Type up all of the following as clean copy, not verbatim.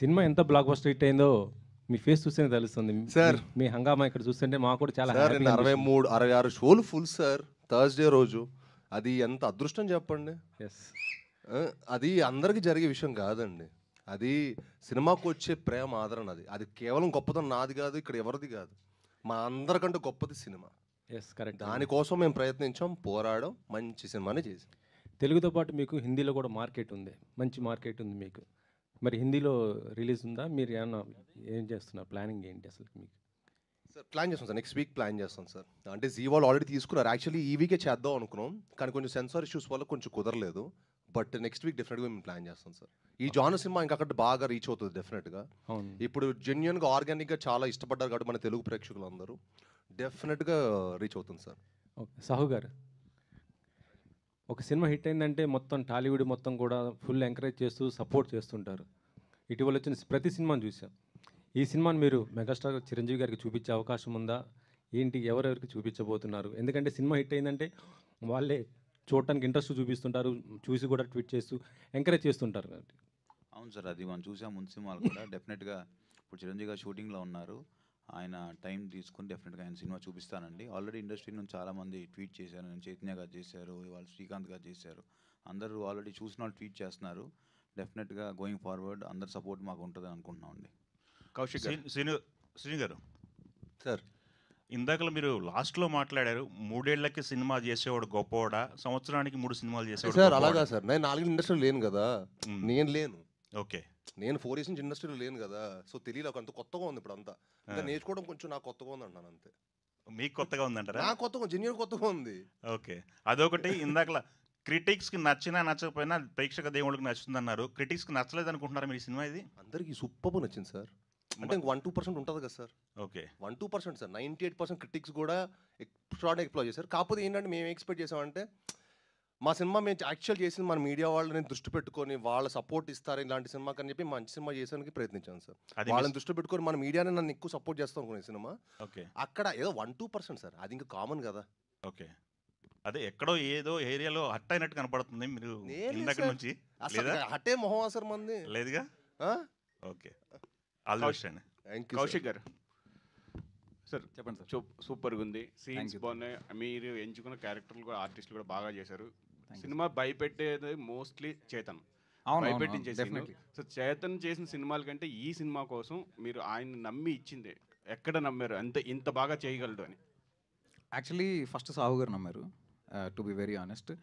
Cinema ఎంత block buster hit అయిందో మీ face చూస్తేనే తెలుస్తుంది సార్. మీ హంగామా ఇక్కడ చూస్తుంటే మాకు కూడా చాలా సార్ హ్యాపీగా 63-66 షోలు ఫుల్ సార్ థర్స్డే రోజు. అది ఎంత అదృష్టం చెప్పండి. ఎస్ అది అందరికీ జరిగే విషయం కాదండి. అది సినిమాకు వచ్చే ప్రేమ ఆదరణ. అది కేవలం గొప్పతనం నాది కాదు, ఇక్కడ ఎవరిది కాదు, మా అందరికంటే గొప్పది సినిమా. Yes correct. దానికోసం మేము ప్రయత్నించాం, పోరాడాం, మంచి సినిమాని చేసాం. తెలుగుతో పాటు మీకు హిందీలో కూడా మార్కెట్ ఉంది, మంచి మార్కెట్ ఉంది మీకు. మరి హిందీలో రిలీజ్ ఉందా? మీరు ఏమన్నా ఏం చేస్తున్నారు? ప్లానింగ్ ఏంటి అసలు మీకు? సార్ ప్లాన్ చేస్తాం సార్, నెక్స్ట్ వీక్ ప్లాన్ చేస్తాం సార్. అంటే జీ వాళ్ళు ఆల్రెడీ తీసుకున్నారు. యాక్చువల్లీ ఈ వీకే చేద్దాం అనుకున్నాం, కానీ కొంచెం సెన్సార్ ఇష్యూస్ వల్ల కొంచెం కుదరలేదు. బట్ నెక్స్ట్ వీక్ డెఫినెట్గా మేము ప్లాన్ చేస్తాం సార్. ఈ జానర్ సినిమా ఇంకా అక్కడ బాగా రీచ్ అవుతుంది డెఫినెట్గా. ఇప్పుడు జెన్యున్గా ఆర్గానిక్గా చాలా ఇష్టపడ్డారు కాబట్టి మన తెలుగు ప్రేక్షకులు అందరూ డెఫినెట్గా రీచ్ అవుతుంది సార్. ఓకే సాహు గారు, ఒక సినిమా హిట్ అయిందంటే మొత్తం టాలీవుడ్ మొత్తం కూడా ఫుల్ ఎంకరేజ్ చేస్తూ సపోర్ట్ చేస్తుంటారు. ఇటీవల వచ్చిన ప్రతి సినిమాను చూసాం. ఈ సినిమాని మీరు మెగాస్టార్ చిరంజీవి గారికి చూపించే అవకాశం ఉందా? ఏంటి, ఎవరెవరికి చూపించబోతున్నారు? ఎందుకంటే సినిమా హిట్ అయిందంటే వాళ్ళే చూడటానికి ఇంట్రెస్ట్ చూపిస్తుంటారు, చూసి కూడా ట్వీట్ చేస్తూ ఎంకరేజ్ చేస్తుంటారు. అవును సార్, అది మనం చూసాం ముందు సినిమాలు కూడా. డెఫినెట్గా ఇప్పుడు చిరంజీవి గారు షూటింగ్లో ఉన్నారు. ఆయన టైం తీసుకుని డెఫినెట్గా ఆయన సినిమా చూపిస్తానండి. ఆల్రెడీ ఇండస్ట్రీ నుంచి చాలామంది ట్వీట్ చేశారు. నేను చైతన్య గారు చేశారు, ఇవాళ శ్రీకాంత్ గారు చేశారు. అందరూ ఆల్రెడీ చూసిన వాళ్ళు ట్వీట్ చేస్తున్నారు. డెఫినెట్గా గోయింగ్ ఫార్వర్డ్ అందరి సపోర్ట్ మాకు ఉంటుందని అనుకుంటున్నాం అండి. కౌశిక్ శ్రీను గారు సార్, ఇందాకలో మీరు లాస్ట్లో మాట్లాడారు, 3 ఏళ్లకి సినిమా చేసేవాడు గొప్పవాడా, సంవత్సరానికి 3 సినిమాలు చేసేవాడు సార్ గొప్పవాడా? అలాగా సార్, నేను 4 ఇండస్ట్రీలో లేను కదా. నేను లేను, ఓకే. నేను 4 ఇయర్స్ నుంచి ఇండస్ట్రీలో లేను కదా. సో తెలియదు, అంత కొత్తగా ఉంది ఇప్పుడు అంతా. ఇంకా నేర్చుకోవడం కొంచెం నాకు కొత్తగా ఉంది అంటాను అంతే. మీకు కొత్తగా ఉందంటారా? నాకు కొత్తగా, జెన్యూన్ కొత్తగా ఉంది. ఓకే, అదొకటి. ఇందాకలా క్రిటిక్స్కి నచ్చినా నచ్చకపోయినా ప్రేక్షక దేవుళ్ళకి నచ్చుతుంది అన్నారు. క్రిటిక్స్కి నచ్చలేదు అనుకుంటున్నారా మీరు ఈ సినిమా? ఇది అందరికీ సూపర్ నచ్చింది సార్. అంటే 1-2% ఉంటుంది కదా సార్. Okay, 1-2% sir. 98% క్రిటిక్స్ కూడా ఎక్స్ట్రాడినరీ ఎక్స్ప్లోర్ చేశారు. కాకపోతే ఏంటంటే మేము ఎక్స్పెక్ట్ చేసామంటే మా సినిమా మేము యాక్చువల్ చేసింది మన మీడియా వాళ్ళని దృష్టి పెట్టుకొని వాళ్ళ సపోర్ట్ ఇస్తారు ఇలాంటి సినిమాకి అని చెప్పి మంచి సినిమా చేసానికి ప్రయత్నించాను సార్. వాళ్ళని దృష్టి పెట్టుకొని మన మీడియాని నన్ను ఎక్కువ సపోర్ట్ చేస్తాం అనుకునే సినిమా. ఓకే, అక్కడ ఏదో 1-2% సార్, అది ఇంకా కామన్ కదా. ఓకే. అదే ఎక్కడో ఏదో ఏరియాలో హట్ అయినట్టు కనపడుతుంది మీరు ఇందాక నుంచి. అసలు హట్టే మొహం సార్ మంది లేదుగా. ఓకే, ఆల్ ది బెస్ట్ అండి. కౌశిక్ గారు సార్ చెప్పండి సార్. సూపర్గా ఉంది, సీన్స్ బాగున్నాయి, మీరు ఎంచుకున్న క్యారెక్టర్లు కూడా ఆర్టిస్టులు కూడా బాగా చేశారు. సినిమా భయపెట్టేది మోస్ట్లీ చేతన్, భయపెట్టించేసింది. సో చేతన్ చేసిన సినిమాల కంటే ఈ సినిమా కోసం మీరు ఆయన నమ్మి ఇచ్చింది ఎక్కడ నమ్మారు అంతే ఇంత బాగా చేయగలడు అని? యాక్చువల్లీ ఫస్ట్ సాహు గారు నమ్మారు, టు బి వెరీ ఆనెస్ట్.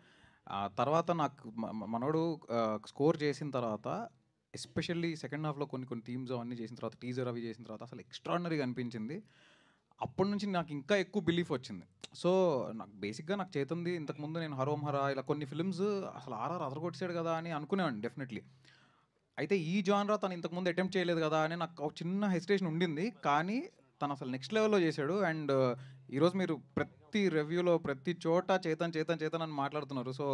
తర్వాత నాకు మనోడు స్కోర్ చేసిన తర్వాత, ఎస్పెషల్లీ సెకండ్ హాఫ్లో కొన్ని థీమ్స్ అవన్నీ చేసిన తర్వాత, టీజర్ అవి చేసిన తర్వాత అసలు ఎక్స్ట్రాడినరీగా అనిపించింది. అప్పటి నుంచి నాకు ఇంకా ఎక్కువ బిలీఫ్ వచ్చింది. సో నాకు బేసిక్గా నాకు చేతుంది ఇంతకుముందు నేను హరోం హరా ఇలా కొన్ని ఫిల్మ్స్ అసలు ఆర్ఆర్ అదరగొట్టాడు కదా అని అనుకునేవాడిని డెఫినెట్లీ. అయితే ఈ జానరా తను ఇంతకుముందు అటెంప్ట్ చేయలేదు కదా అని నాకు ఒక చిన్న హెసిటేషన్ ఉండింది. కానీ తను అసలు నెక్స్ట్ లెవెల్లో చేశాడు. అండ్ ఈరోజు మీరు ప్రతి రివ్యూలో ప్రతి చోట చేతన్ అని మాట్లాడుతున్నారు. సో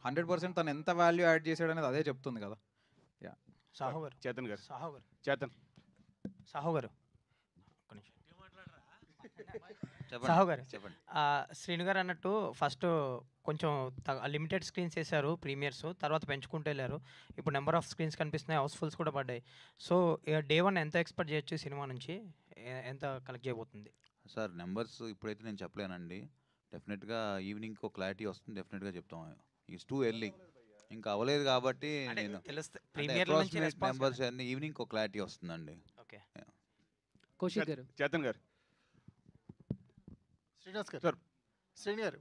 100% తను ఎంత వాల్యూ యాడ్ చేశాడు అనేది అదే చెప్తుంది కదా. యా సాహు గారు, చేతన్ గారు, సాహు గారు సాహు గారు చెప్పండి. శ్రీను గారు అన్నట్టు ఫస్ట్ కొంచెం లిమిటెడ్ స్క్రీన్స్ వేశారు ప్రీమియర్స్, తర్వాత పెంచుకుంటూ వెళ్ళారు. ఇప్పుడు నెంబర్ ఆఫ్ స్క్రీన్స్ కనిపిస్తున్నాయి, హౌస్ఫుల్స్ కూడా పడ్డాయి. సో డే 1 ఎంత ఎక్స్పెక్ట్ చేయొచ్చు సినిమా నుంచి, ఎంత కలెక్ట్ చేయబోతుంది సార్? నెంబర్స్ ఇప్పుడైతే నేను చెప్పలేనండి. డెఫినెట్గా ఈవినింగ్కి ఒక క్లారిటీ వస్తుంది, డెఫినెట్గా చెప్తాం. ఇట్స్ టూ ఎర్లీ, ఇంకా అవ్వలేదు కాబట్టి నేను నెంబర్స్ అన్ని ఈవినింగ్ ఒక క్లారిటీ వస్తుందండి. ఓకే, కౌశిక్ గారు, చేతన్ గారు, శ్రీనివాస్ గారు, శ్రీని గారు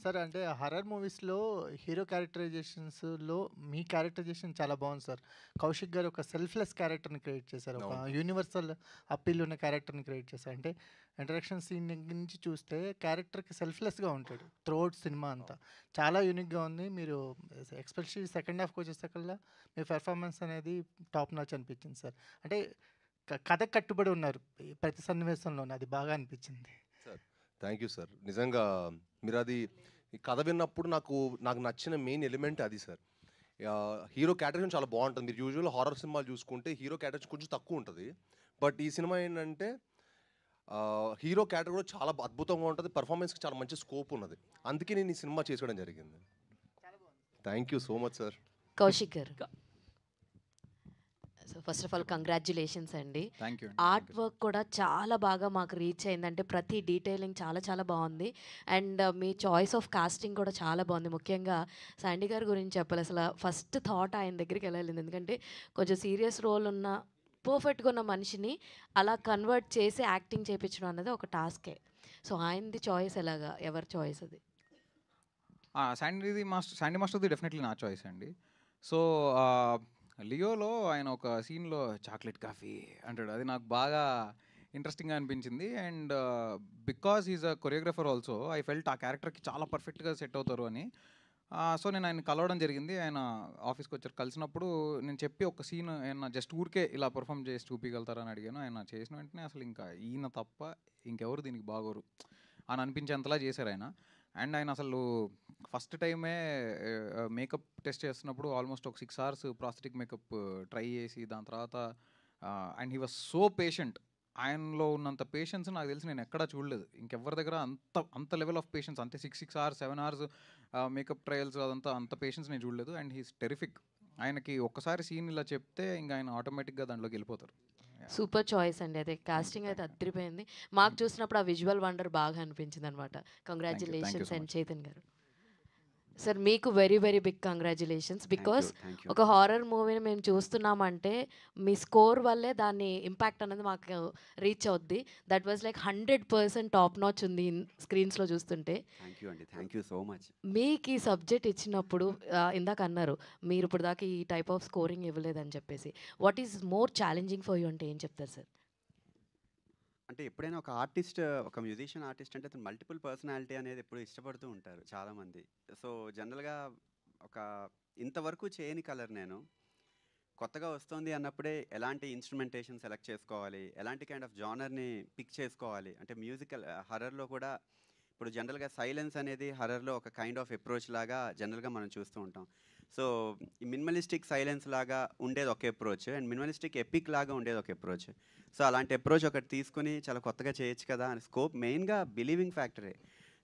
సార్ అంటే హర్రర్ మూవీస్లో హీరో క్యారెక్టరైజేషన్స్లో మీ క్యారెక్టరైజేషన్ చాలా బాగుంది సార్. కౌశిక్ గారు ఒక సెల్ఫ్లెస్ క్యారెక్టర్ని క్రియేట్ చేశారు, ఒక యూనివర్సల్ అప్పీల్ ఉన్న క్యారెక్టర్ని క్రియేట్ చేశారు. అంటే ఇంట్రడక్షన్ సీన్ నుంచి చూస్తే క్యారెక్టర్కి సెల్ఫ్లెస్గా ఉంటాడు త్రూఅవుట్ సినిమా అంతా. చాలా యూనిక్గా ఉంది. మీరు ఎస్పెషల్లీ సెకండ్ హాఫ్కి వచ్చేసరికల్లా మీ పెర్ఫార్మెన్స్ అనేది టాప్ నాచ్ అనిపించింది సార్. అంటే కథ కట్టుబడి ఉన్నారు ప్రతి సన్నివేశంలో, అది బాగా అనిపించింది సార్. Thank you sir. నిజంగా మీరు అది కథ విన్నప్పుడు నాకు నచ్చిన మెయిన్ ఎలిమెంట్ అది సార్. హీరో క్యారెక్టర్ చాలా బాగుంటుంది. మీరు యూజువల్ హారర్ సినిమాలు చూసుకుంటే హీరో క్యారెక్టర్ కొంచెం తక్కువ ఉంటుంది. బట్ ఈ సినిమా ఏంటంటే హీరో క్యారెక్టర్ కూడా చాలా అద్భుతంగా ఉంటుంది, పర్ఫార్మెన్స్కి చాలా మంచి స్కోప్ ఉన్నది. అందుకే నేను ఈ సినిమా చేసుకోవడం జరిగింది. Thank you so much sir. Kaushik గారు, ఫస్ట్ ఆఫ్ ఆల్ కంగ్రాచ్యులేషన్స్ అండి. Thank you. ఆర్ట్ వర్క్ కూడా చాలా బాగా మాకు రీచ్ అయిందంటే ప్రతి డీటెయిలింగ్ చాలా చాలా బాగుంది. అండ్ మీ చాయిస్ ఆఫ్ కాస్టింగ్ కూడా చాలా బాగుంది. ముఖ్యంగా శాండీ గారి గురించి చెప్పాలి, అసలు ఫస్ట్ థాట్ ఆయన దగ్గరికి వెళ్ళాలి. ఎందుకంటే కొంచెం సీరియస్ రోల్ ఉన్న పర్ఫెక్ట్గా ఉన్న మనిషిని అలా కన్వర్ట్ చేసి యాక్టింగ్ చేయించడం అనేది ఒక టాస్కే. సో ఆయనది చాయిస్ ఎలాగా, ఎవరి చాయిస్ అది? శాండీ మాస్టర్ది డెఫినెట్లీ నా చాయిస్ అండి. సో లియోలో ఆయన ఒక సీన్లో చాక్లెట్ కాఫీ అంటాడు, అది నాకు బాగా ఇంట్రెస్టింగ్గా అనిపించింది. And because is a choreographer also I felt ఆ క్యారెక్టర్కి చాలా పర్ఫెక్ట్గా సెట్ అవుతారు అని. సో నేను ఆయన కలవడం జరిగింది. ఆయన ఆఫీస్కి వచ్చారు. కలిసినప్పుడు నేను చెప్పి ఒక సీన్ ఆయన జస్ట్ ఊరికే ఇలా పర్ఫామ్ చేసి చూపించగలుగుతారని అడిగాను. ఆయన చేసిన వెంటనే అసలు ఇంకా ఈయన తప్ప ఇంకెవరు దీనికి బాగోరు అని అనిపించేంతలా చేశారు ఆయన. అండ్ ఆయన అసలు ఫస్ట్ టైమే మేకప్ టెస్ట్ చేస్తున్నప్పుడు ఆల్మోస్ట్ ఒక 6 hours ప్రాస్థెటిక్ మేకప్ ట్రై చేసి దాని తర్వాత and he was so patient. ఆయనలో ఉన్నంత పేషెన్స్ నాకు తెలిసి నేను ఎక్కడా చూడలేదు ఇంకెవరి దగ్గర. అంత లెవెల్ ఆఫ్ పేషెన్స్, అంటే 6 hours 7 hours మేకప్ ట్రయల్స్ అదంతా అంత పేషెన్స్ నేను చూడలేదు. And he's terrific. ఆయనకి ఒక్కసారి సీన్ ఇలా చెప్తే ఇంకా ఆయన ఆటోమేటిక్గా దాంట్లోకి వెళ్ళిపోతారు. సూపర్ చాయిస్ అండి. అదే కాస్టింగ్ అయితే అద్దరిపోయింది. మాకు చూసినప్పుడు ఆ విజువల్ వండర్ బాగా అనిపించింది అనమాట. కంగ్రాచులేషన్స్ అండ్ చైతన్ గారు. సార్ మీకు very very big congratulations. Because ఒక హారర్ మూవీని మేము చూస్తున్నామంటే మీ స్కోర్ వల్లే దాన్ని ఇంపాక్ట్ అనేది మాకు రీచ్ అవుద్ది. That was like 100% top notch ఉంది స్క్రీన్స్లో చూస్తుంటే. Thank you so much. మీకు ఈ సబ్జెక్ట్ ఇచ్చినప్పుడు ఇందాక అన్నారు మీరు ఇప్పుడు దాకా ఈ టైప్ ఆఫ్ స్కోరింగ్ ఇవ్వలేదని చెప్పేసి, what is more challenging for you అంటే ఏం చెప్తారు సార్? అంటే ఎప్పుడైనా ఒక ఆర్టిస్ట్, ఒక మ్యూజిషియన్ ఆర్టిస్ట్ అంటే అతను మల్టిపుల్ పర్సనాలిటీ అనేది ఎప్పుడు ఇష్టపడుతూ ఉంటారు చాలామంది. సో జనరల్గా ఒక ఇంతవరకు చేయని కలర్ నేను కొత్తగా వస్తుంది అన్నప్పుడే ఎలాంటి ఇన్స్ట్రుమెంటేషన్ సెలెక్ట్ చేసుకోవాలి, ఎలాంటి కైండ్ ఆఫ్ జానర్ని పిక్ చేసుకోవాలి. అంటే మ్యూజికల్ హర్రర్లో కూడా ఇప్పుడు జనరల్గా సైలెన్స్ అనేది హర్రర్లో ఒక కైండ్ ఆఫ్ అప్రోచ్ లాగా జనరల్గా మనం చూస్తూ ఉంటాం. సో ఈ మినిమలిస్టిక్ సైలెన్స్ లాగా ఉండేది ఒక అప్రోచ్, అండ్ మినిమలిస్టిక్ ఎపిక్ లాగా ఉండేది ఒక అప్రోచ్. సో అలాంటి అప్రోచ్ ఒకటి తీసుకుని చాలా కొత్తగా చేయొచ్చు కదా అని స్కోప్. మెయిన్గా బిలీవింగ్ ఫ్యాక్టరే.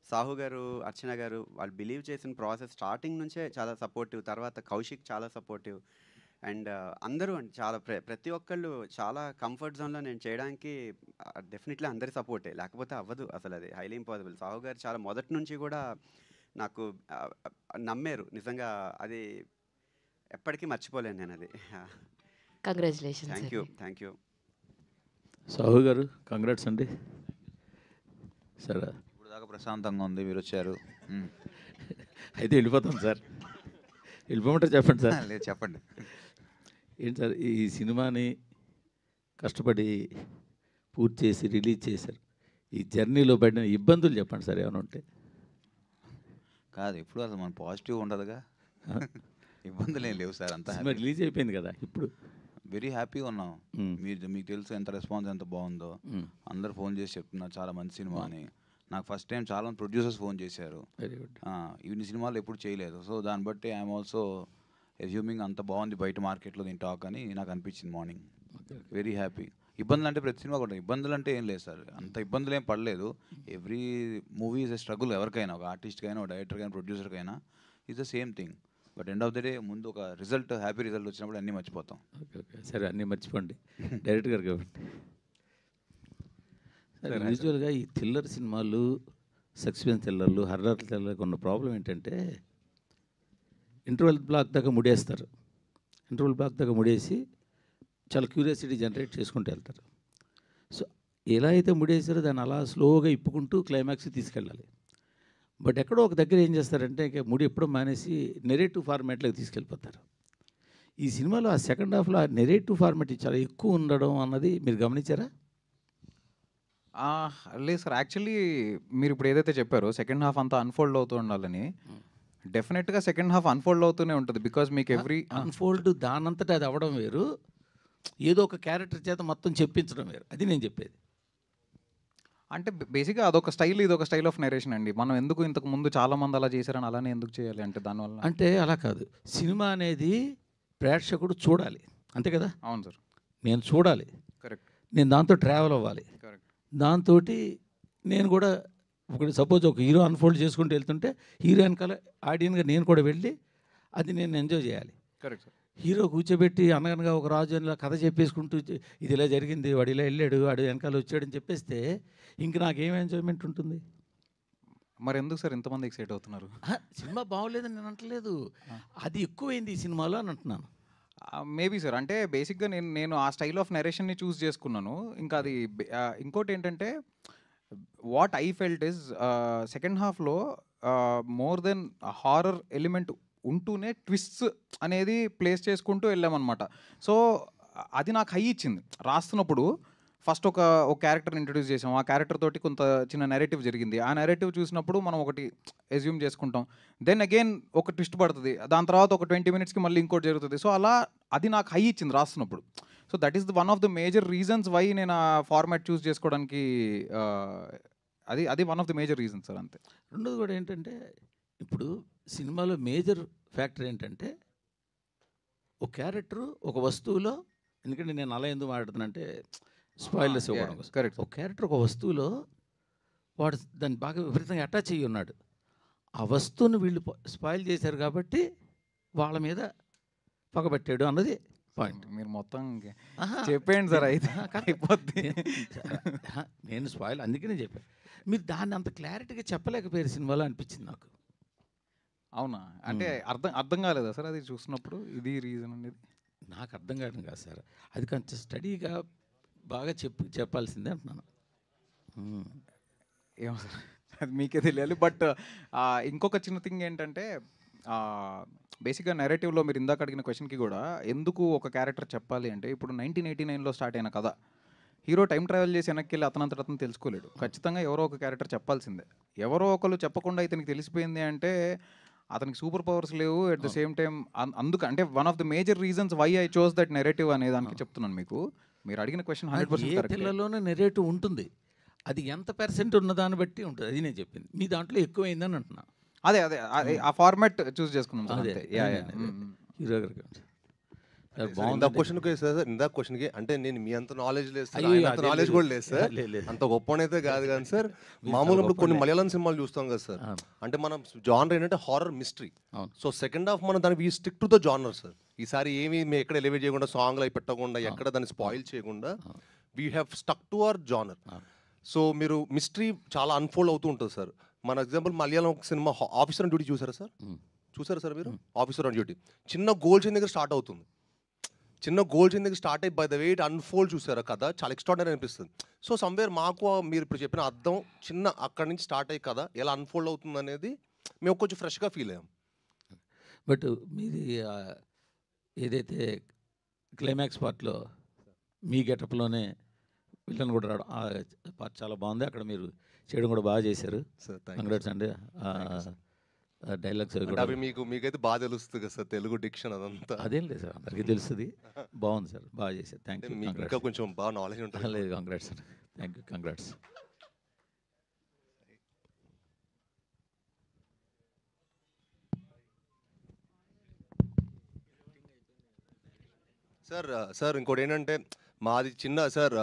సాహు గారు, అర్చన గారు వాళ్ళు బిలీవ్ చేసిన ప్రాసెస్ స్టార్టింగ్ నుంచే చాలా సపోర్టివ్. తర్వాత కౌశిక్ చాలా సపోర్టివ్. అండ్ అందరూ చాలా ప్రతి ఒక్కళ్ళు చాలా కంఫర్ట్ జోన్లో నేను చేయడానికి డెఫినెట్లీ అందరి సపోర్టే, లేకపోతే అవ్వదు అసలు, అది హైలీ ఇంపాసిబుల్. సాహు గారు చాలా మొదటి నుంచి కూడా నాకు నమ్మారు నిజంగా, అది ఎప్పటికీ మర్చిపోలేను నేను అది. కంగ్రాచులేషన్స్. Thank you. సాహు గారు కంగ్రాట్స్ అండి. సరే ఇప్పుడు దాకా ప్రశాంతంగా ఉంది, మీరు వచ్చారు. అయితే వెళ్ళిపోతాం సార్. వెళ్ళిపోమంటారు చెప్పండి సార్. లేదు చెప్పండి. ఏంటి సార్ ఈ సినిమాని కష్టపడి పూర్తి చేసి రిలీజ్ చేశారు, ఈ జర్నీలో పడిన ఇబ్బందులు చెప్పండి సార్ ఏమైనా ఉంటే. కాదు ఇప్పుడు అసలు మన పాజిటివ్ ఉండదుగా, ఇబ్బందులు ఏం లేవు సార్. అంతా రిలీజ్ అయిపోయింది కదా ఇప్పుడు. వెరీ హ్యాపీగా ఉన్నాం. మీకు తెలుసు ఎంత రెస్పాన్స్ ఎంత బాగుందో. అందరు ఫోన్ చేసి చెప్తున్నారు చాలా మంచి సినిమా అని. నాకు ఫస్ట్ టైం చాలా మంది ప్రొడ్యూసర్స్ ఫోన్ చేశారు. Very good. ఇన్ని సినిమాలు ఎప్పుడు చేయలేదు. సో దాన్ని బట్టి ఐఎమ్ ఆల్సో అజ్యూమింగ్ అంత బాగుంది బయట మార్కెట్లో దీని టాక్ అని నాకు అనిపించింది మార్నింగ్. Very happy. ఇబ్బందులు అంటే ప్రతి సినిమా కూడా ఇబ్బందులు అంటే ఏం లేదు సార్, అంత ఇబ్బందులు ఏం పడలేదు. Every movie is a struggle. ఎవరికైనా, ఒక ఆర్టిస్ట్కైనా, ఒక డైరెక్టర్కైనా, ప్రొడ్యూసర్కైనా is the same thing. But end of the day ముందు ఒక రిజల్ట్, హ్యాపీ రిజల్ట్ వచ్చినప్పుడు అన్నీ మర్చిపోతాం. ఓకే ఓకే సరే, అన్నీ మర్చిపోండి డైరెక్ట్ గారు కాబట్టి. సరే, యూజువల్గా ఈ థ్రిల్లర్ సినిమాలు, సస్పెన్స్ థ్రిల్లర్లు, హర్రర్ థ్రిల్లర్కి ఉన్న ప్రాబ్లం ఏంటంటే ఇంటర్వెల్ బ్లాక్ దాకా ముడేస్తారు. ఇంటర్వెల్ బ్లాక్ దాకా ముడేసి చాలా క్యూరియాసిటీ జనరేట్ చేసుకుంటూ వెళ్తారు. సో ఎలా అయితే ముడేసారో దాన్ని అలా స్లోగా ఇప్పుకుంటూ క్లైమాక్స్కి తీసుకెళ్ళాలి. బట్ ఎక్కడో ఒక దగ్గర ఏం చేస్తారంటే ఇక ముడి ఎప్పుడో మానేసి నెరేటివ్ ఫార్మాట్లోకి తీసుకెళ్ళిపోతారు. ఈ సినిమాలో ఆ సెకండ్ హాఫ్లో ఆ నెరేటివ్ ఫార్మాట్ చాలా ఎక్కువ ఉండడం అన్నది మీరు గమనించారా? లేదు సార్, యాక్చువల్లీ మీరు ఇప్పుడు ఏదైతే చెప్పారో సెకండ్ హాఫ్ అంతా అన్ఫోల్డ్ అవుతూ ఉండాలని, డెఫినెట్గా సెకండ్ హాఫ్ అన్ఫోల్డ్ అవుతూనే ఉంటుంది. బికాజ్ మీకు ఎవ్రీ అన్ఫోల్డ్ దానంతటా అది అవ్వడం వేరు, ఏదో ఒక క్యారెక్టర్ చేత మొత్తం చెప్పించడం వేరు. అది నేను చెప్పేది. అంటే బేసిక్గా అదొక స్టైల్, ఇది ఒక స్టైల్ ఆఫ్ నరేషన్ అండి. మనం ఎందుకు ఇంతకు ముందు చాలా మంది అలా చేశారని అలానే ఎందుకు చేయాలి అంటే దానివల్ల అంటే అలా కాదు. సినిమా అనేది ప్రేక్షకుడు చూడాలి, అంతే కదా? అవును సార్, నేను చూడాలి, కరెక్ట్. నేను దాంతో ట్రావెల్ అవ్వాలి. కరెక్ట్. దాంతో నేను కూడా ఒకటి సపోజ్ ఒక హీరో అన్ఫోల్డ్ చేసుకుంటూ వెళ్తుంటే హీరో వెనకాల ఆడియన్గా నేను కూడా వెళ్ళి అది నేను ఎంజాయ్ చేయాలి. Correct sir. హీరో కూర్చోబెట్టి అనగనగా ఒక రాజు అని కథ చెప్పేసుకుంటూ ఇది ఇలా జరిగింది, వాడు ఇలా వెళ్ళాడు, వాడు వెనకాల వచ్చాడని చెప్పేస్తే ఇంక నాకేం ఎంజాయ్మెంట్ ఉంటుంది? మరి ఎందుకు సార్ ఇంతమంది ఎక్సైట్ అవుతున్నారు? సినిమా బాగోలేదని నేను అంటలేదు, అది ఎక్కువైంది ఈ సినిమాలో అని అంటున్నాను. మేబీ సార్, అంటే బేసిక్గా నేను ఆ స్టైల్ ఆఫ్ నరేషన్ని చూస్ చేసుకున్నాను. ఇంకా అది ఇంకోటి ఏంటంటే what I felt is second హాఫ్లో మోర్ దెన్ హారర్ ఎలిమెంట్ ఉంటూనే ట్విస్ట్స్ అనేది ప్లేస్ చేసుకుంటూ వెళ్ళామన్నమాట. సో అది నాకు హై ఇచ్చింది. రాస్తున్నప్పుడు ఫస్ట్ ఒక క్యారెక్టర్ని ఇంట్రడ్యూస్ చేసాం, ఆ క్యారెక్టర్ తోటి కొంత చిన్న నెరేటివ్ జరిగింది. ఆ నెరేటివ్ చూసినప్పుడు మనం ఒకటి ఎజ్యూమ్ చేసుకుంటాం, దెన్ అగైన్ ఒక ట్విస్ట్ పడుతుంది, దాని తర్వాత ఒక 20 minutesకి మళ్ళీ ఇంకోటి జరుగుతుంది. సో అలా అది నాకు హై ఇచ్చింది రాస్తున్నప్పుడు. So that is one of the major reasons why నేను ఆ ఫార్మాట్ చూస్ చేసుకోవడానికి అది one of the major reasons sir. అంతే. రెండోది కూడా ఏంటంటే ఇప్పుడు సినిమాలో మేజర్ ఫ్యాక్టర్ ఏంటంటే ఒక క్యారెక్టరు ఒక వస్తువులో, ఎందుకంటే నేను అలా ఎందుకు మాట్లాడుతున్నానంటే స్పాయిలర్స్ ఇవ్వడం కోసం. కరెక్ట్. ఒక క్యారెక్టర్ ఒక వస్తువులో వాడు దాన్ని బాగా విపరీతంగా అటాచ్ అయ్యి ఉన్నాడు. ఆ వస్తువుని వీళ్ళు స్పాయిల్ చేశారు కాబట్టి వాళ్ళ మీద పగబట్టాడు అన్నది పాయింట్. మీరు మొత్తం చెప్పేయండి సార్, అయితే అయిపోద్ది. నేను స్పాయిల్ అందుకనే చెప్పాను. మీరు దాన్ని అంత క్లారిటీగా చెప్పలేకపోయారు సినిమాలో అనిపించింది నాకు. అవునా? అంటే అర్థం కాలేదా సార్ అది చూసినప్పుడు? ఇది రీజన్ అనేది నాకు అర్థం కావడం కాదు సార్, అది కొంచెం స్టడీగా బాగా చెప్పాల్సిందే అంటున్నాను. ఏమో సార్, అది మీకే తెలియాలి. బట్ ఇంకొక చిన్న థింగ్ ఏంటంటే బేసిక్గా నెరేటివ్లో మీరు ఇందాక అడిగిన క్వశ్చన్కి కూడా ఎందుకు ఒక క్యారెక్టర్ చెప్పాలి అంటే, ఇప్పుడు 1989లో స్టార్ట్ అయిన కథ, హీరో టైం ట్రావెల్ చేసి వెనక్కి వెళ్ళి అతనంతట అతను తెలుసుకోలేడు. ఖచ్చితంగా ఎవరో ఒక క్యారెక్టర్ చెప్పాల్సిందే. ఎవరో ఒకరు చెప్పకుండా ఇతనికి తెలిసిపోయింది అంటే అతనికి సూపర్ పవర్స్ లేవు. ఎట్ ద సేమ్ టైం అందుకు అంటే one of the major reasons why I chose that narrative అనే దానికి చెప్తున్నాను మీకు. మీరు అడిగిన క్వశ్చన్ 100% కరెక్ట్. పిల్లలోనే నెరేటివ్ ఉంటుంది, అది ఎంత % ఉన్నదాన్ని బట్టి ఉంటుంది. అది నేను చెప్పింది. మీ దాంట్లో ఎక్కువైందని అంటున్నా. అదే ఆ ఫార్మాట్ చూస్ చేసుకున్నాం. హీరో గారికి ఇందాక క్వశ్చన్కి అంటే నేను మీ అంత నాలెడ్జ్ లేదు సార్, అంత నాలెడ్జ్ కూడా లేదు సార్, అంత గొప్పనైతే కాదు కానీ సార్. మామూలుగా ఇప్పుడు కొన్ని మలయాళం సినిమాలు చూస్తాం కదా సార్, అంటే మనం జానర్ ఏంటంటే horror mystery. So second half మనం దానికి stick to the genre sir. ఈసారి ఏమి మేము ఎక్కడ ఎలివేట్ చేయకుండా, సాంగ్లు అవి పెట్టకుండా, ఎక్కడ దాన్ని స్పాయిల్ చేయకుండా we have stuck to our genre. So మీరు మిస్టరీ చాలా అన్ఫోల్డ్ అవుతూ ఉంటుంది సార్. మన ఎగ్జాంపుల్ మలయాళం ఒక సినిమా ఆఫీసర్ ఆన్ డ్యూటీ చూసారా సార్? చూసారా సార్ మీరు? ఆఫీసర్ ఆన్ డ్యూటీ చిన్న గోల్ చైన్ దగ్గర స్టార్ట్ అవుతుంది. చిన్న గోల్ చైన్ దగ్గర స్టార్ట్ అయ్యి by the way it unfold చూసారా కథ, చాలా ఎక్స్ట్రాడినరీ అనిపిస్తుంది. సో సమ్వేర్ మాకు మీరు ఇప్పుడు చెప్పిన అర్థం చిన్న అక్కడి నుంచి స్టార్ట్ అయ్యి కథ ఎలా అన్ఫోల్డ్ అవుతుంది అనేది మేము కొంచెం ఫ్రెష్గా ఫీల్ అయ్యాం. బట్ మీది ఏదైతే క్లైమాక్స్ పార్ట్లో మీ గెటప్లోనే విలన్ కూడా రావడం, ఆ పార్ట్ చాలా బాగుంది. అక్కడ మీరు చేయడం కూడా బాగా చేశారు. కంగ్రాట్స్ అండి. డైలాగ్స్ అవి మీకైతే బాగా తెలుస్తుంది కదా సార్, తెలుగు డిక్షన్ అదంతా. అదేం లేదు సార్, అందరికీ తెలుస్తుంది. బాగుంది సార్, బాగా చేశారు. Thank you. ఇంకా కొంచెం బాగా నాలెడ్జ్ ఉంటుంది. లేదు, congrats sir. Thank you, congrats. Sir ఇంకోటి ఏంటంటే మాది చిన్న సార్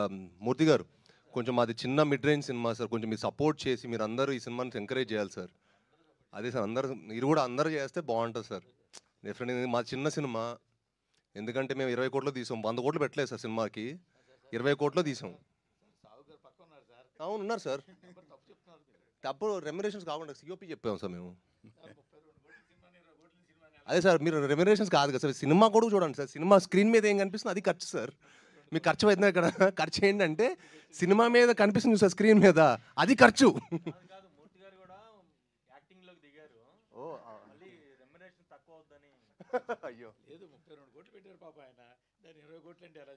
మూర్తి గారు, కొంచెం మాది చిన్న మిడ్ రేంజ్ సినిమా సార్, కొంచెం మీరు సపోర్ట్ చేసి మీరు అందరూ ఈ సినిమాని ఎంకరేజ్ చేయాలి సార్. అదే సార్, మీరు కూడా అందరూ చేస్తే బాగుంటుంది సార్. డెఫినెట్గా మా చిన్న సినిమా, ఎందుకంటే మేము 20 కోట్లు తీసాం, 100 కోట్లు పెట్టలేదు సార్ సినిమాకి, 20 కోట్లు తీసాం. అవును ఉన్నారు సార్, తప్పుడు రెమ్యునరేషన్స్ కాకుండా సిఓపి చెప్పాము సార్ మేము. అదే సార్, మీరు రెమ్యునరేషన్స్ కాదు కదా సార్, సినిమా కూడా చూడండి సార్. సినిమా స్క్రీన్ మీద ఏం కనిపిస్తుంది అది ఖర్చు సార్. మీకు ఖర్చు అవుతుంది ఇక్కడ, ఖర్చు ఏంటంటే సినిమా మీద కనిపిస్తుంది సార్, స్క్రీన్ మీద అది ఖర్చు. అయ్యో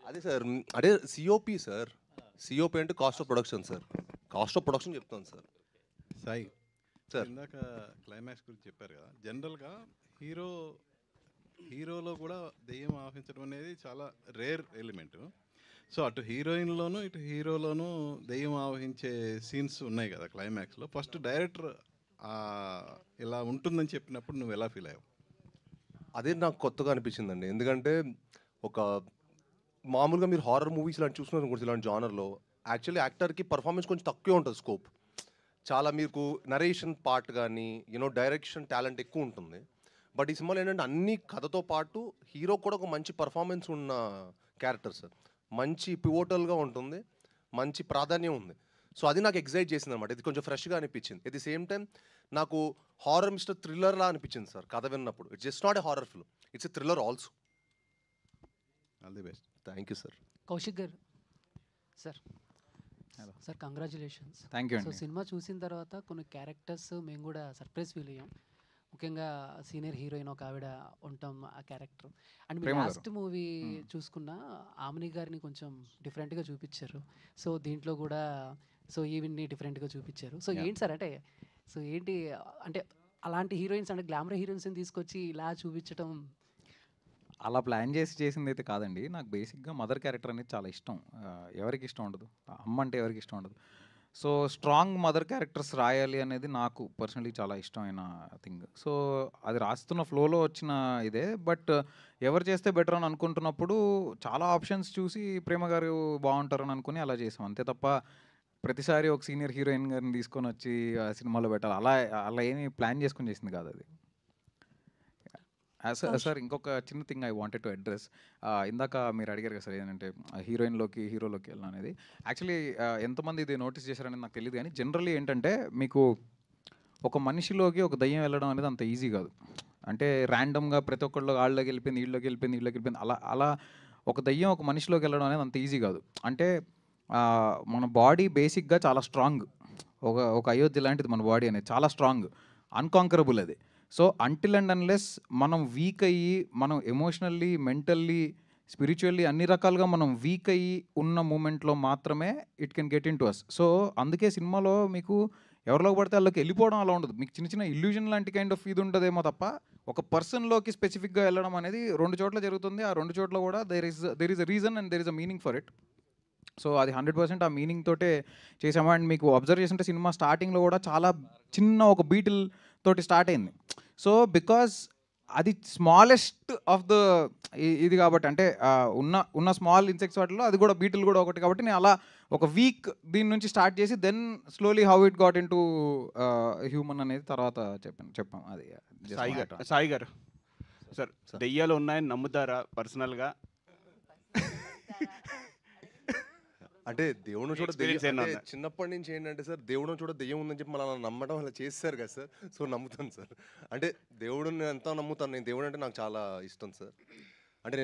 అదే సార్, అదే సిఓపి సార్. సిఓపి అంటే cost of production sir, cost of production చెప్తాను సార్. సాయి సార్ ఇందాక క్లైమాక్స్ గురించి చెప్పారు కదా, జనరల్గా హీరోలో కూడా దెయ్యం ఆవహించడం అనేది చాలా రేర్ ఎలిమెంట్. సో అటు హీరోయిన్లోను ఇటు హీరోలోను దెయ్యం ఆవహించే సీన్స్ ఉన్నాయి కదా క్లైమాక్స్లో. ఫస్ట్ డైరెక్టర్ ఇలా ఉంటుందని చెప్పినప్పుడు నువ్వు ఎలా ఫీల్ అయ్యావు? అదే నాకు కొత్తగా అనిపించిందండి, ఎందుకంటే ఒక మామూలుగా మీరు హారర్ మూవీస్ ఇలాంటి చూసుకున్నారు కొంచెం ఇలాంటి జానర్లో యాక్చువల్లీ యాక్టర్కి పర్ఫార్మెన్స్ కొంచెం తక్కువే ఉంటుంది, స్కోప్ చాలా. మీకు నరేషన్ పార్ట్ కానీ డైరెక్షన్ టాలెంట్ ఎక్కువ ఉంటుంది. బట్ ఈ సినిమాలో ఏంటంటే అన్ని కథతో పాటు హీరో కూడా ఒక మంచి పర్ఫార్మెన్స్ ఉన్న క్యారెక్టర్ సార్. మంచి పివోటల్గా ఉంటుంది, మంచి ప్రాధాన్యం ఉంది. సో అది నాకు ఎగ్జైట్ చేసింది అనమాట. ఇది కొంచెం ఫ్రెష్గా అనిపించింది. ఎట్ ది సేమ్ టైం నాకు హారర్ మిస్టర్ థ్రిల్లర్లా అనిపించింది సార్ కథ విన్నప్పుడు. It's just not a horror film, it's a thriller also. All the best. Thank you sir. Kaushik గారు sir, sir congratulations. Thank you so అండి. సినిమా చూసిన తర్వాత కొన్ని క్యారెక్టర్స్ మేము కూడా సర్ప్రైజ్ ఫీల్ అయ్యాం. ముఖ్యంగా సీనియర్ హీరోయిన్ ఒక ఆవిడ ఉంటాం ఆ క్యారెక్టర్. అండ్ మీరు ప్రేమ గారు. లాస్ట్ మూవీ చూసుకున్న ఆమెని గారిని కొంచెం డిఫరెంట్గా చూపించారు. సో దీంట్లో కూడా సో ఈవిడ్ని డిఫరెంట్గా చూపించారు. సో ఏంటి సార్ అంటే సో ఏంటి అంటే అలాంటి హీరోయిన్స్ అంటే గ్లామర్ హీరోయిన్స్ని తీసుకొచ్చి ఇలా చూపించడం? అలా ప్లాన్ చేసింది అయితే కాదండి. నాకు బేసిక్గా మదర్ క్యారెక్టర్ అనేది చాలా ఇష్టం. ఎవరికి ఇష్టం ఉండదు, అమ్మ అంటే ఎవరికి ఇష్టం ఉండదు. సో స్ట్రాంగ్ మదర్ క్యారెక్టర్స్ రాయాలి అనేది నాకు పర్సనలీ చాలా ఇష్టమైన థింగ్. సో అది రాస్తున్న ఫ్లోలో వచ్చిన ఇదే. బట్ ఎవరు చేస్తే బెటర్ అని అనుకుంటున్నప్పుడు చాలా ఆప్షన్స్ చూసి ప్రేమ గారు బాగుంటారని అనుకుని అలా చేసాం. అంతే తప్ప ప్రతిసారి ఒక సీనియర్ హీరోయిన్ గారిని తీసుకొని వచ్చి ఆ సినిమాలో పెట్టాలి అలా అలా ఏమీ ప్లాన్ చేసుకొని చేసింది కాదు అది. సార్ ఇంకొక చిన్న thing I wanted to address. ఇందాక మీరు అడిగారు కదా సార్ ఏంటంటే హీరోయిన్లోకి హీరోలోకి వెళ్ళిన అనేది. యాక్చువల్లీ ఎంతమంది ఇది నోటీస్ చేశారనేది నాకు తెలియదు, కానీ జనరల్లీ ఏంటంటే మీకు ఒక మనిషిలోకి ఒక దయ్యం వెళ్ళడం అనేది అంత ఈజీ కాదు. అంటే ర్యాండమ్గా ప్రతి ఒక్కళ్ళు వాళ్ళకి వెళ్ళిపోయింది, వీళ్ళకి వెళ్ళిపోయింది, వీళ్ళకి వెళ్ళిపోయింది, అలా అలా ఒక దయ్యం ఒక మనిషిలోకి వెళ్ళడం అనేది అంత ఈజీ కాదు. అంటే మన బాడీ బేసిక్గా చాలా స్ట్రాంగ్. ఒక అయోధ్య లాంటిది మన బాడీ అనేది, చాలా స్ట్రాంగ్, అన్కాంకరబుల్ అది. సో అంటిల్ అండ్ అన్లెస్ మనం వీక్ అయ్యి మనం ఎమోషనల్లీ, మెంటల్లీ, స్పిరిచువల్లీ అన్ని రకాలుగా మనం వీక్ అయ్యి ఉన్న మూమెంట్లో మాత్రమే it can get into us. So అందుకే సినిమాలో మీకు ఎవరిలోకి పడితే వాళ్ళకి వెళ్ళిపోవడం అలా ఉండదు. మీకు చిన్న చిన్న ఇల్యూజన్ లాంటి కైండ్ ఆఫ్ ఇది ఉంటుందేమో తప్ప ఒక పర్సన్లోకి స్పెసిఫిక్గా వెళ్ళడం అనేది 2 చోట్ల జరుగుతుంది. ఆ 2 చోట్ల కూడా there is a reason and there is a meaning for it. So అది 100% ఆ మీనింగ్ తోటే చేసాము. అండ్ మీకు అబ్జర్వ్ చేస్తుంటే సినిమా స్టార్టింగ్లో కూడా చాలా చిన్న ఒక బీటిల్ తోటి స్టార్ట్ అయింది. సో బికాజ్ అది స్మాలెస్ట్ ఆఫ్ ద ఇది కాబట్టి, అంటే ఉన్న స్మాల్ ఇన్సెక్ట్స్ వాటిలో అది కూడా బీటిల్ కూడా ఒకటి కాబట్టి నేను అలా ఒక వీక్ దీని నుంచి స్టార్ట్ చేసి then slowly how it got into human అనేది తర్వాత చెప్పాం. అది సాయి గారు సార్, దెయ్యాలు ఉన్నాయని నమ్ముతారా పర్సనల్గా? అంటే దేవుడు చూడ చిన్నప్పటి నుంచి ఏంటంటే సార్, దేవుడు చూడ దెయ్యం ఉందని చెప్పి మనం నమ్మడం అలా చేస్తారు కదా సార్. సో నమ్ముతాను సార్. అంటే దేవుడిని ఎంత నమ్ముతాను నేను. దేవుడు అంటే నాకు చాలా ఇష్టం సార్. అంటే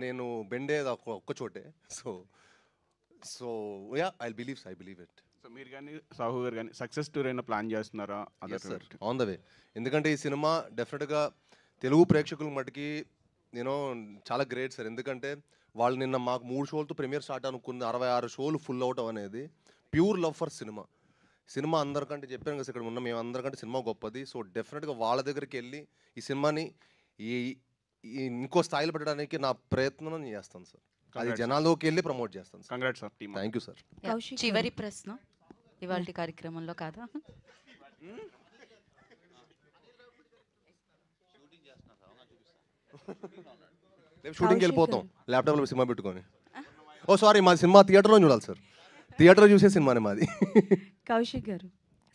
నేను బెండేది ఒక్క చోటే. So yeah I believe it. So మీరు కానీ సాహు గారు కానీ సక్సెస్ టూర్ అయినా ప్లాన్ చేస్తున్నారా? Sir on the way. ఎందుకంటే ఈ సినిమా డెఫినెట్గా తెలుగు ప్రేక్షకుల మటుకి చాలా గ్రేట్ సార్. ఎందుకంటే వాళ్ళు నిన్న మాకు 3 షోలతో ప్రీమియర్ స్టార్ట్ అనుకుంది, 66 షోలు ఫుల్ అవుట్ అనేది ప్యూర్ లవ్ ఫర్ సినిమా అందరికంటే చెప్పాను కదా ఇక్కడ ఉన్న మేము అందరికంటే సినిమా గొప్పది. సో డెఫినెట్గా వాళ్ళ దగ్గరికి వెళ్ళి ఈ సినిమాని ఇంకో స్థాయిలో పెట్టడానికి నా ప్రయత్నం నేను చేస్తాను సార్. అది జనాల్లోకి వెళ్ళి ప్రమోట్ చేస్తాను sir. Congrats sir. Thank you sir. చివరి ప్రశ్న ఇవాళ కార్యక్రమంలో కాదా? షూటింగ్కి వెళ్ళిపోతాం ల్యాప్టాప్లో సినిమా పెట్టుకొని. ఓ సారీ, మాది సినిమా థియేటర్లో చూడాలి సార్. థియేటర్లో చూసే సినిమానే మాది. కౌశిక్ గారు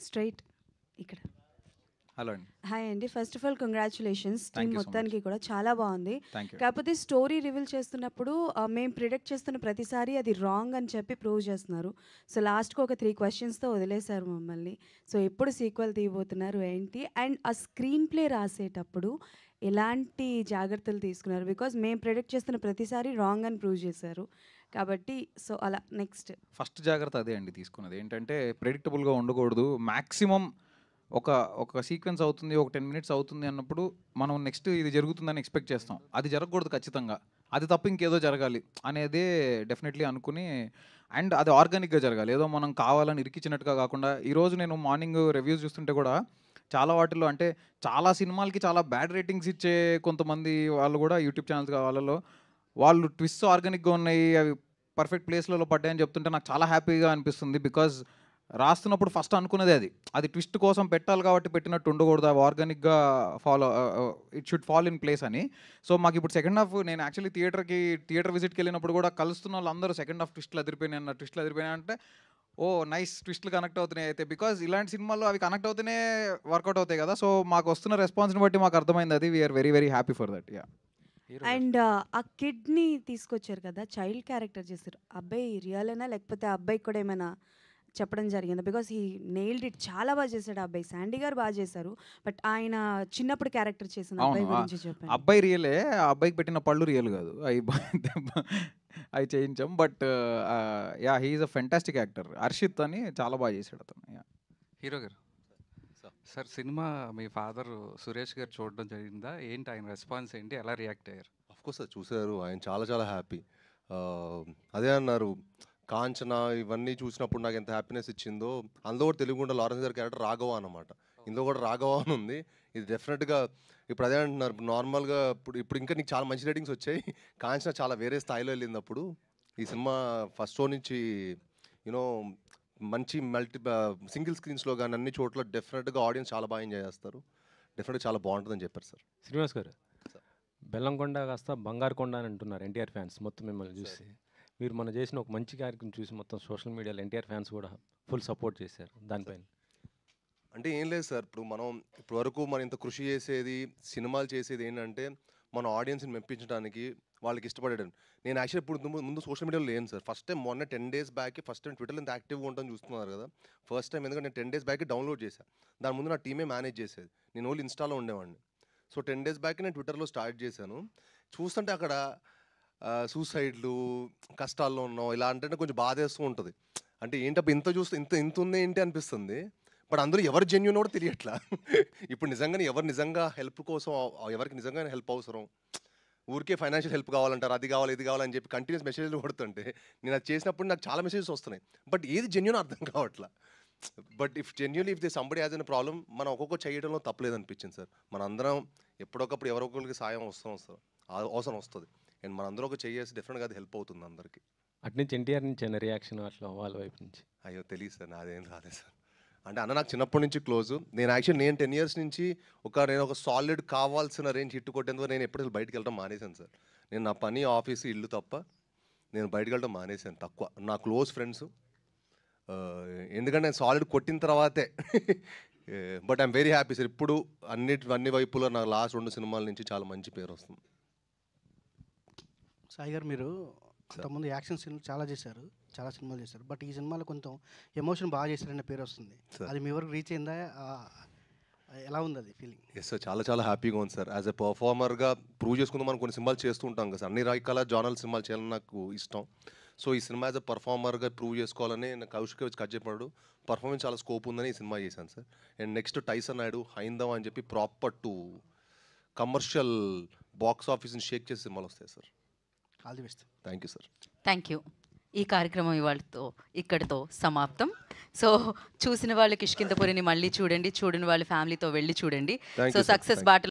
స్ట్రైట్ ఇక్కడ. హలో అండి. హాయ్ అండి. First of all congratulations team మొత్తానికి కూడా చాలా బాగుంది. Thank you. కాకపోతే స్టోరీ రివీల్ చేస్తున్నప్పుడు మేము ప్రిడిక్ట్ చేస్తున్న ప్రతిసారి అది రాంగ్ అని చెప్పి ప్రూవ్ చేస్తున్నారు. సో లాస్ట్కి ఒక 3 క్వశ్చన్స్తో వదిలేశారు మమ్మల్ని. సో ఎప్పుడు సీక్వెల్ తీయబోతున్నారు ఏంటి? అండ్ ఆ స్క్రీన్ ప్లే రాసేటప్పుడు ఎలాంటి జాగ్రత్తలు తీసుకున్నారు? బికాజ్ మేము ప్రిడిక్ట్ చేస్తున్న ప్రతిసారి రాంగ్ అని ప్రూవ్ చేశారు కాబట్టి. సో అలా నెక్స్ట్ ఫస్ట్ జాగ్రత్త అదే అండి తీసుకున్నది. ఏంటంటే ప్రెడిక్టబుల్గా ఉండకూడదు. మ్యాక్సిమం ఒక సీక్వెన్స్ అవుతుంది, ఒక 10 మినిట్స్ అవుతుంది అన్నప్పుడు మనం నెక్స్ట్ ఇది జరుగుతుందని ఎక్స్పెక్ట్ చేస్తాం. అది జరగకూడదు ఖచ్చితంగా. అది తప్ప ఇంకేదో జరగాలి అనేదే డెఫినెట్లీ అనుకుని, అండ్ అది ఆర్గానిక్గా జరగాలి. ఏదో మనం కావాలని ఇరికిచ్చినట్టుగా కాకుండా. ఈరోజు నేను మార్నింగ్ రివ్యూస్ చూస్తుంటే కూడా చాలా వాటిల్లో అంటే చాలా సినిమాలకి చాలా బ్యాడ్ రేటింగ్స్ ఇచ్చే కొంతమంది వాళ్ళు కూడా యూట్యూబ్ ఛానల్స్ వాళ్ళలో వాళ్ళు ట్విస్ట్ ఆర్గానిక్గా ఉన్నాయి, అవి పర్ఫెక్ట్ ప్లేస్లలో పడ్డాయని చెప్తుంటే నాకు చాలా హ్యాపీగా అనిపిస్తుంది. బికాజ్ రాస్తున్నప్పుడు ఫస్ట్ అనుకునేది అది ట్విస్ట్ కోసం పెట్టాలి కాబట్టి పెట్టినట్టు ఉండకూడదు, అవి ఆర్గానిక్గా it should fall in place అని. సో మాకు ఇప్పుడు సెకండ్ హాఫ్, నేను యాక్చువల్లీ థియేటర్ విజిట్కి వెళ్ళినప్పుడు కూడా కలుస్తున్న వాళ్ళందరూ సెకండ్ హాఫ్ ట్విస్ట్లు అదిరిపోయినాయి అంటే ఓ నైస్ ట్విస్ట్లు కనెక్ట్ అవుతున్నాయి అయితే, బికాజ్ ఇలాంటి సినిమాల్లో అవి కనెక్ట్ అవుతూనే వర్కౌట్ అవుతాయి కదా. సో మాకు వస్తున్న రెస్పాన్స్ని బట్టి మాకు అర్థమైంది అది. We're very very happy for that. Yeah. And ఆ కిడ్ని తీసుకొచ్చారు కదా, చైల్డ్ క్యారెక్టర్ చేశారు. అబ్బాయి రియలేనా లేకపోతే ఆ అబ్బాయికి కూడా ఏమైనా చెప్పడం జరిగింది? బికాస్ ఈ నెయిల్డ్ ఇట్, చాలా బాగా చేశాడు ఆ అబ్బాయి. శాండీ గారు బాగా చేశారు, బట్ ఆయన చిన్నప్పుడు క్యారెక్టర్ చేసిన అబ్బాయి గురించి చెప్పండి. అబ్బాయి రియలే, ఆ అబ్బాయికి పెట్టిన పళ్ళు రియల్ కాదు, అవి చేయించాం. But yeah, he's a fantastic actor. Harshit అని చాలా బాగా చేశాడు అతను. యా. హీరో గారు సార్, సినిమా మీ ఫాదర్ సురేష్ గారు చూడడం జరిగిందా? ఏంటి ఆయన రెస్పాన్స్ ఏంటి, ఎలా రియాక్ట్ అయ్యారు? అఫ్కోర్స్ సార్ చూశారు, ఆయన చాలా చాలా హ్యాపీ. అదే అన్నారు, కాంచన ఇవన్నీ చూసినప్పుడు నాకు ఎంత హ్యాపీనెస్ ఇచ్చిందో. అందులో కూడా తెలుగు ఉండే లారెన్స్ గారి క్యారెక్టర్ రాఘవ అనమాట. ఇందులో కూడా రాఘవ అని ఉంది. ఇది డెఫినెట్గా ఇప్పుడు అదే అంటున్నారు, నార్మల్గా ఇప్పుడు ఇంకా నీకు చాలా మంచి రేటింగ్స్ వచ్చాయి. కాంచన చాలా వేరే స్థాయిలో వెళ్ళింది. అప్పుడు ఈ సినిమా ఫస్ట్ షో నుంచి యూనో మంచి సింగిల్ స్క్రీన్స్లో కానీ అన్ని చోట్ల డెఫినెట్గా ఆడియన్స్ చాలా బాగా ఎంజాయ్ చేస్తారు. డెఫినెట్గా చాలా బాగుంటుందని చెప్పారు సార్. శ్రీనివాస్ గారు, బెల్లంకొండ కాస్త బంగారు కొండ అని అంటున్నారు ఎన్టీఆర్ ఫ్యాన్స్ మొత్తం మిమ్మల్ని చూసి. మీరు మనం చేసిన ఒక మంచి కార్యక్రమం చూసి మొత్తం సోషల్ మీడియాలో ఎన్టీఆర్ ఫ్యాన్స్ కూడా ఫుల్ సపోర్ట్ చేశారు దానిపైన. అంటే ఏం లేదు సార్, ఇప్పుడు మనం ఇప్పటి వరకు మనం ఇంత కృషి చేసేది, సినిమాలు చేసేది ఏంటంటే మన ఆడియన్స్ని మెప్పించడానికి, వాళ్ళకి ఇష్టపడేయడం. నేను యాక్చువల్లీ ఇప్పుడు ముందు సోషల్ మీడియాలో లేను సార్. ఫస్ట్ టైం మొన్న 10 days బ్యాక్ ఫస్ట్ టైం ట్విట్టర్లో ఇంత యాక్టివ్గా ఉంటాను చూస్తున్నారు కదా. ఫస్ట్ టైం ఎందుకంటే నేను 10 days బ్యాక్ డౌన్లోడ్ చేశాను. దాని ముందు నా టీమే మేనేజ్ చేసేది, నేను ఓన్లీ ఇన్స్టాలో ఉండేవాడిని. సో 10 days బ్యాక్ నేను ట్విట్టర్లో స్టార్ట్ చేశాను. చూస్తుంటే అక్కడ సూసైడ్లు, కష్టాల్లో ఉన్నాం ఇలా అంటే కొంచెం బాధేస్తూ ఉంటుంది. అంటే ఏంటప్పుడు ఇంత చూస్తే ఇంత ఉంది ఏంటి అనిపిస్తుంది. బట్ అందరూ ఎవరు జెన్యూన్ కూడా తెలియట్లా. ఇప్పుడు నిజంగానే ఎవరు నిజంగా హెల్ప్ కోసం, ఎవరికి నిజంగానే హెల్ప్ అవసరం, ఊరికే ఫైనాన్షియల్ హెల్ప్ కావాలంటారు, అది కావాలి ఇది కావాలని చెప్పి కంటిన్యూస్ మెసేజ్లు కొడుతుంటే నేను అది చేసినప్పుడు నాకు చాలా మెసేజెస్ వస్తున్నాయి. బట్ ఏది జెన్యూన్ అర్థం కావట్లా. But if they somebody has an problem, మనం ఒక్కొక్క చేయడంలో తప్పలేదు అనిపించింది సార్. మన అందరం ఎప్పుడొకప్పుడు ఎవరొకరికి సాయం అవసరం వస్తుంది. అండ్ మనందరూ ఒక చేసి డెఫినెట్గా అది హెల్ప్ అవుతుంది అందరికీ. అటు నుంచి ఎన్టీఆర్ నుంచి అయిన రియాక్షన్ అట్లా వాళ్ళ వైపు నుంచి? అయ్యో తెలియదు సార్, నాదేం రాలేదు సార్. అంటే అన్న నాకు చిన్నప్పటి నుంచి క్లోజు. నేను 10 years నుంచి నేను ఒక సాలిడ్ కావాల్సిన రేంజ్ హిట్ కొట్టేందుకు నేను ఎప్పుడు బయటకు వెళ్ళడం మానేశాను సార్. నేను నా పని, ఆఫీసు, ఇల్లు తప్ప నేను బయటకు వెళ్ళడం మానేశాను. తక్కువ నా క్లోజ్ ఫ్రెండ్స్. ఎందుకంటే నేను సాలిడ్ కొట్టిన తర్వాతే. But I'm very happy sir. ఇప్పుడు అన్ని వైపులో నా లాస్ట్ 2 సినిమాల నుంచి చాలా మంచి పేరు వస్తుంది. సాయి గారు, మీరు అంతకుముందు యాక్షన్ సినిమాలు చాలా చేశారు, చాలా సినిమాలు చేశారు. బట్ ఈ సినిమాలో కొంచెం ఎమోషన్ బాగా చేశారనే పేరు వస్తుంది. అది మీ వరకు రీచ్ అయిందా? ఎలా ఉంది అది ఫీలింగ్? ఎస్ సార్, చాలా చాలా హ్యాపీగా ఉంది సార్. యాజ్ ఎ పర్ఫార్మర్గా ప్రూవ్ చేసుకుందాం మనం కొన్ని సినిమాలు చేస్తూ ఉంటాం కదా సార్. అన్ని రకాల జానల్ సినిమాలు చేయాలని నాకు ఇష్టం. సో ఈ సినిమా యాజ్ ఎ పర్ఫార్మర్గా ప్రూవ్ చేసుకోవాలని నాకు కౌశిక్ వచ్చి కట్ చెప్పాడు. పర్ఫార్మెన్స్ చాలా స్కోప్ ఉందని ఈ సినిమా చేశాను sir. And next Tyson Naidu, హైందవ అని చెప్పి ప్రాపర్ టు కమర్షియల్ బాక్స్ ఆఫీస్ని షేక్ చేసే సినిమాలు వస్తాయి sir. All the best. Thank you sir. Thank you. ఈ కార్యక్రమం ఇక్కడితో సమాప్తం. సో చూసిన వాళ్ళు కిష్కింధపురిని మళ్ళీ చూడండి, చూడని వాళ్ళు ఫ్యామిలీతో వెళ్ళి చూడండి. సో సక్సెస్ బాట